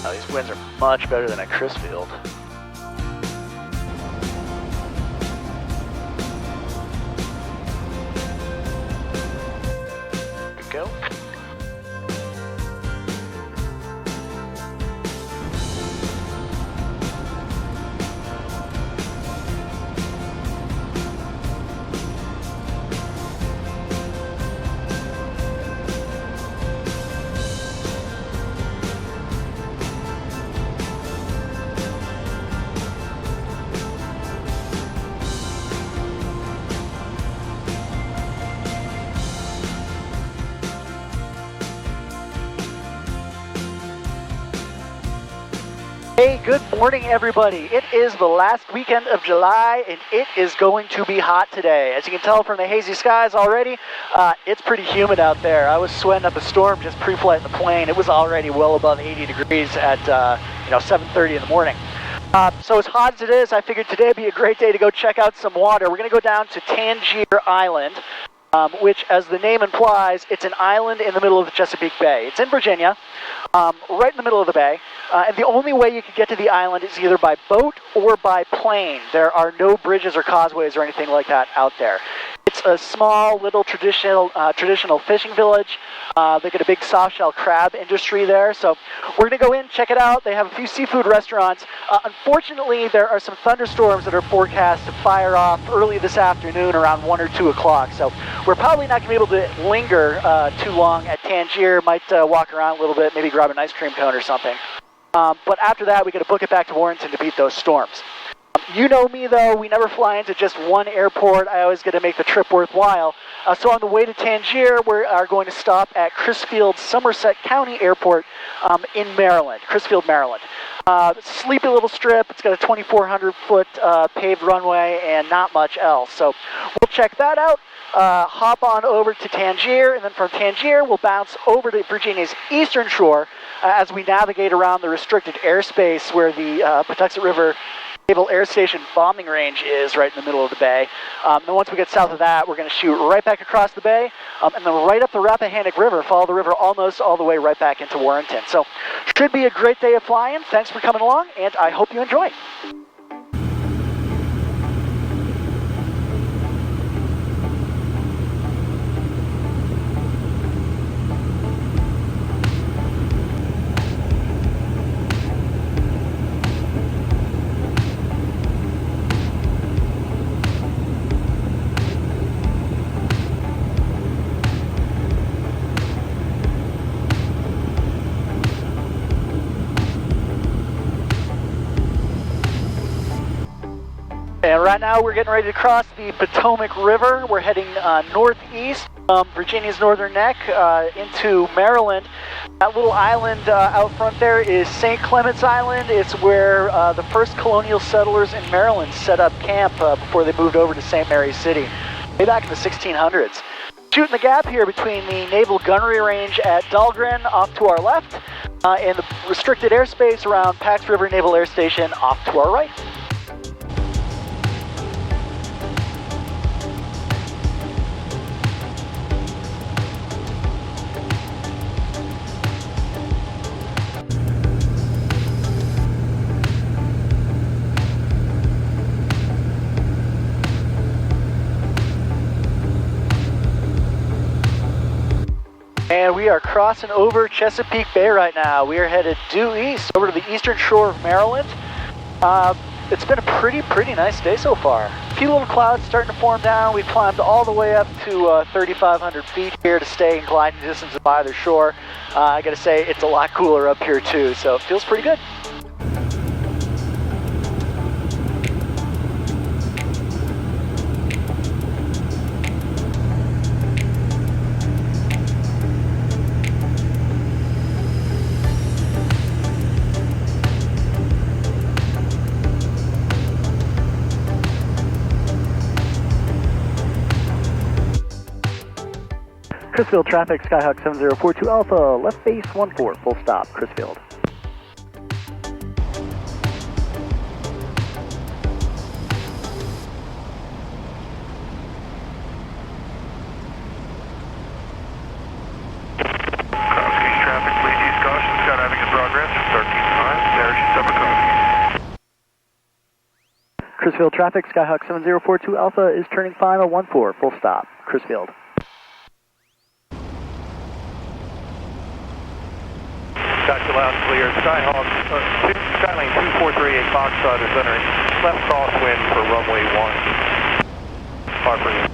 Oh, these winds are much better than at Crisfield. Good go. Hey, good morning everybody. It is the last weekend of July and it is going to be hot today. As you can tell from the hazy skies already, it's pretty humid out there. I was sweating up a storm just pre-flight in the plane. It was already well above 80 degrees at 7:30 in the morning. So as hot as it is, I figured today would be a great day to go check out some water. We're going to go down to Tangier Island, which, as the name implies, it's an island in the middle of the Chesapeake Bay. It's in Virginia, right in the middle of the bay, and the only way you can get to the island is either by boat or by plane. There are no bridges or causeways or anything like that out there. It's a small, little traditional fishing village. They got a big soft-shell crab industry there, so we're going to go in, check it out. They have a few seafood restaurants. Unfortunately, there are some thunderstorms that are forecast to fire off early this afternoon around 1 or 2 o'clock, so we're probably not going to be able to linger too long at Tangier. Might walk around a little bit, maybe grab an ice cream cone or something. But after that, we got to book it back to Warrenton to beat those storms. You know me though, we never fly into just one airport. I always get to make the trip worthwhile. So on the way to Tangier, we are going to stop at Crisfield-Somerset County Airport in Maryland, Crisfield, Maryland. Sleepy little strip. It's got a 2,400-foot paved runway and not much else. So we'll check that out. Hop on over to Tangier, and then from Tangier, we'll bounce over to Virginia's eastern shore as we navigate around the restricted airspace where the Patuxent Naval Air Station bombing range is right in the middle of the bay. Then once we get south of that, we're going to shoot right back across the bay, and then right up the Rappahannock River, follow the river almost all the way right back into Warrenton. So, should be a great day of flying. Thanks for coming along, and I hope you enjoy. And right now we're getting ready to cross the Potomac River. We're heading northeast from Virginia's northern neck into Maryland. That little island out front there is St. Clement's Island. It's where the first colonial settlers in Maryland set up camp before they moved over to St. Mary's City, way back in the 1600s. Shooting the gap here between the naval gunnery range at Dahlgren off to our left and the restricted airspace around Pax River Naval Air Station off to our right. And we are crossing over Chesapeake Bay right now. We are headed due east over to the eastern shore of Maryland. It's been a pretty nice day so far. A few little clouds starting to form down. We've climbed all the way up to 3,500 feet here to stay in gliding distance of either shore. I gotta say, it's a lot cooler up here too, so it feels pretty good. Crisfield traffic, Skyhawk 7042 Alpha, left base 14, full stop, Crisfield. Traffic, please use caution. Skydiving in progress. 1300. Crisfield traffic, Skyhawk 7042 Alpha is turning final 14, full stop, Crisfield. Gotcha, loud and clear. Skyhawk, Skylane 2438 Foxtrot is entering left crosswind for runway 1. Harper.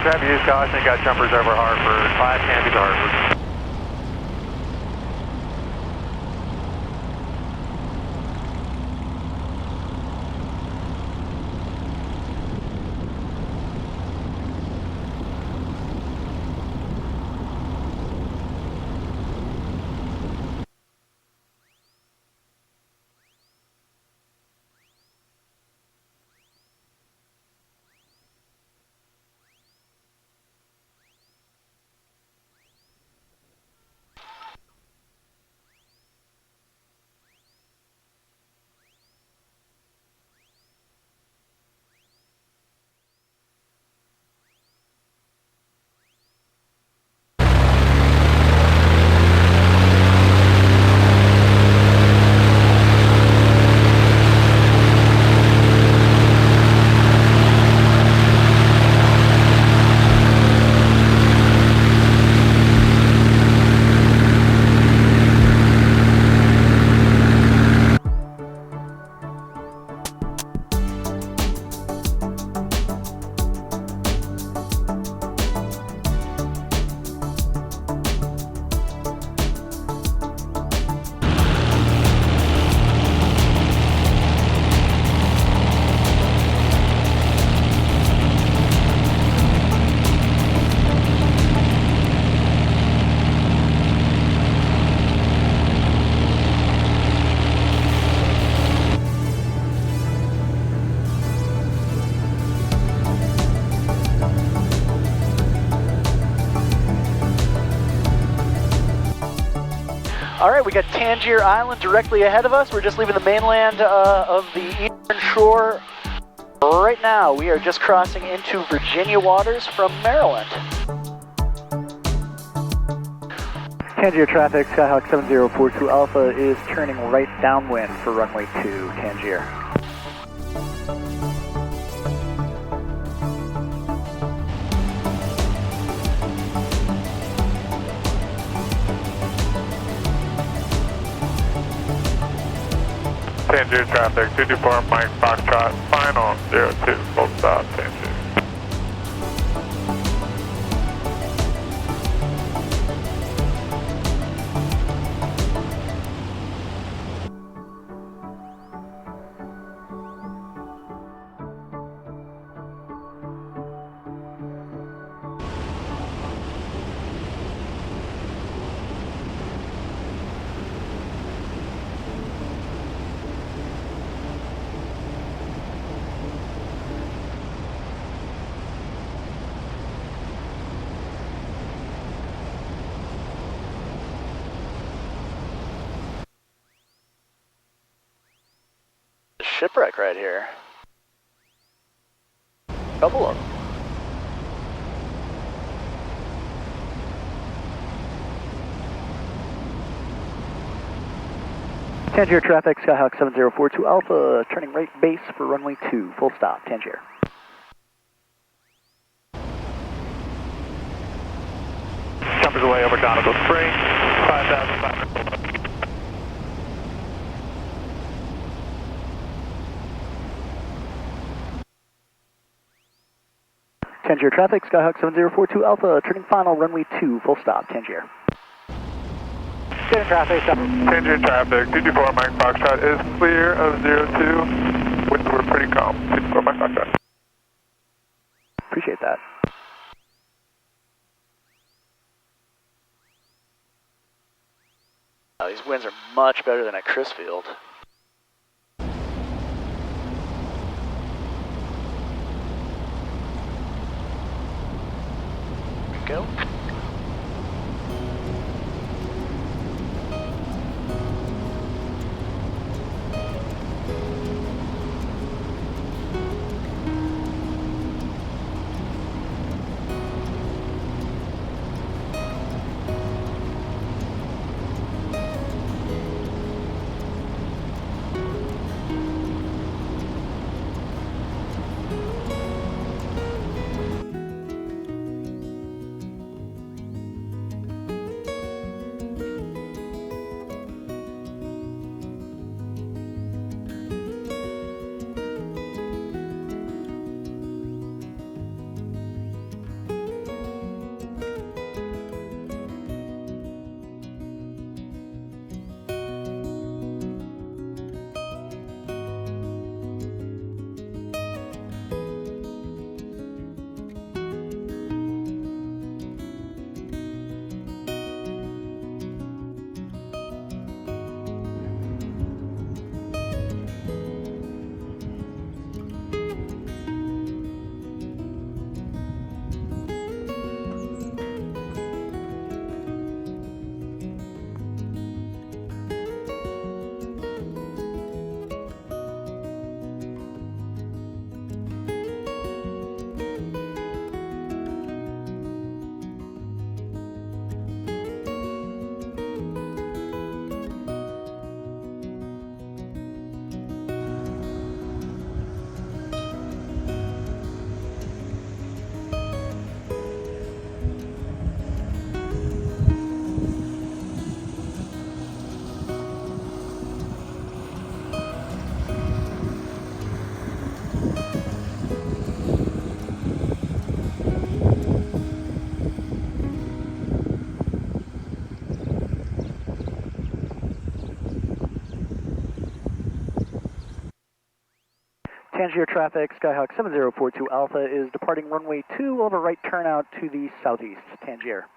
Grab you, caution, got jumpers over Hartford, 5 Candy to Hartford. All right, we got Tangier Island directly ahead of us. We're just leaving the mainland of the eastern shore. Right now, we are just crossing into Virginia waters from Maryland. Tangier traffic, Skyhawk 7042 Alpha is turning right downwind for runway 2, Tangier. Tangier traffic, 224 Mike Foxtrot, final 02, full stop, Tangier. Shipwreck right here. Couple of them. Tangier traffic, Skyhawk 7042 Alpha, turning right base for runway 2, full stop, Tangier. Jumpers away over Donegal Spring, 5,500. Tangier traffic, Skyhawk 7042 Alpha, turning final, runway 2, full stop, Tangier. Tangier traffic, 224 Mike Foxtrot is clear of 02. Winds were pretty calm, 224 Mike Foxtrot. Appreciate that. Oh, these winds are much better than at Crisfield. Go. Tangier traffic, Skyhawk 7042 Alpha is departing runway 2. We'll have a right turnout to the southeast, Tangier.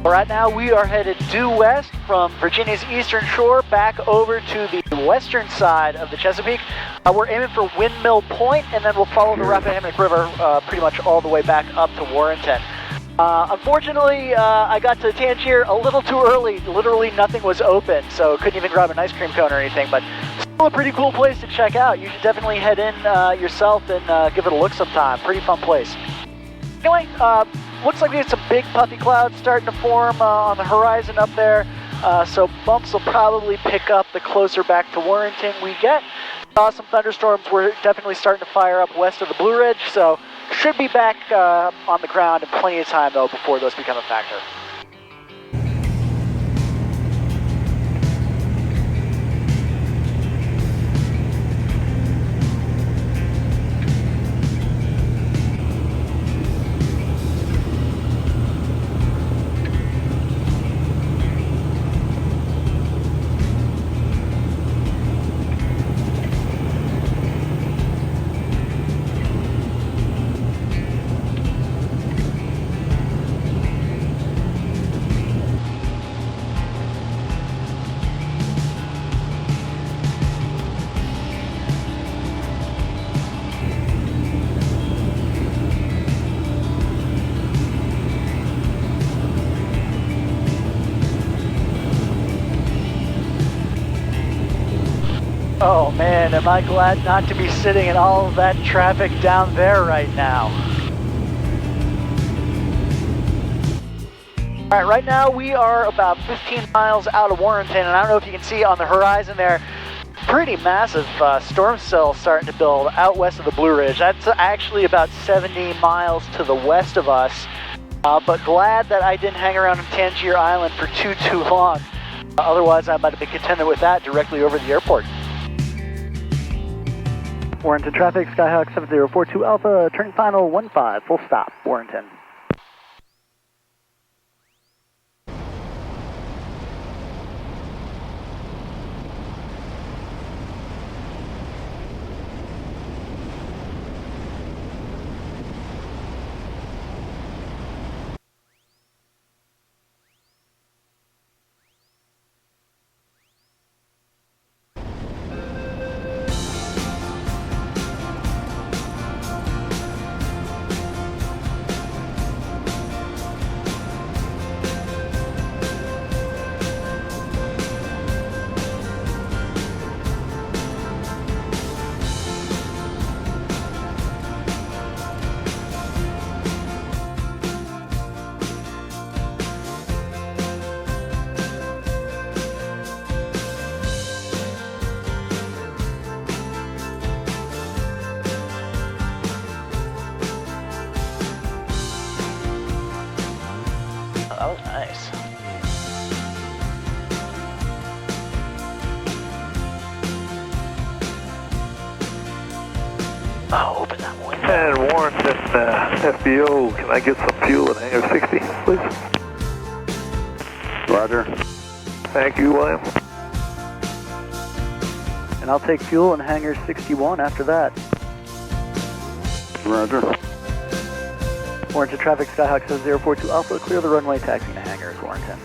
Right now we are headed due west from Virginia's eastern shore back over to the western side of the Chesapeake. We're aiming for Windmill Point, and then we'll follow the Rappahannock River pretty much all the way back up to Warrenton. Unfortunately, I got to Tangier a little too early. Literally nothing was open, so couldn't even grab an ice cream cone or anything, but still a pretty cool place to check out. You should definitely head in yourself and give it a look sometime. Pretty fun place. Anyway, looks like there's some big puffy clouds starting to form on the horizon up there, so bumps will probably pick up the closer back to Warrenton we get. Saw some thunderstorms. We're definitely starting to fire up west of the Blue Ridge, so should be back on the ground in plenty of time, though, before those become a factor. Oh man, am I glad not to be sitting in all of that traffic down there right now. Alright, right now we are about 15 miles out of Warrenton, and I don't know if you can see on the horizon there, pretty massive storm cell starting to build out west of the Blue Ridge. That's actually about 70 miles to the west of us, but glad that I didn't hang around on Tangier Island for too long. Otherwise I might have been contended with that directly over the airport. Warrenton traffic, Skyhawk 7042 Alpha, turn final 15, full stop, Warrenton. Oh, open that window. And Warrenton, FBO, can I get some fuel in hangar 60, please? Roger. Thank you, William. And I'll take fuel in hangar 61 after that. Roger. Warrenton traffic, Skyhawk 7042 Alpha, clear the runway, taxiing to hangars, Warrenton.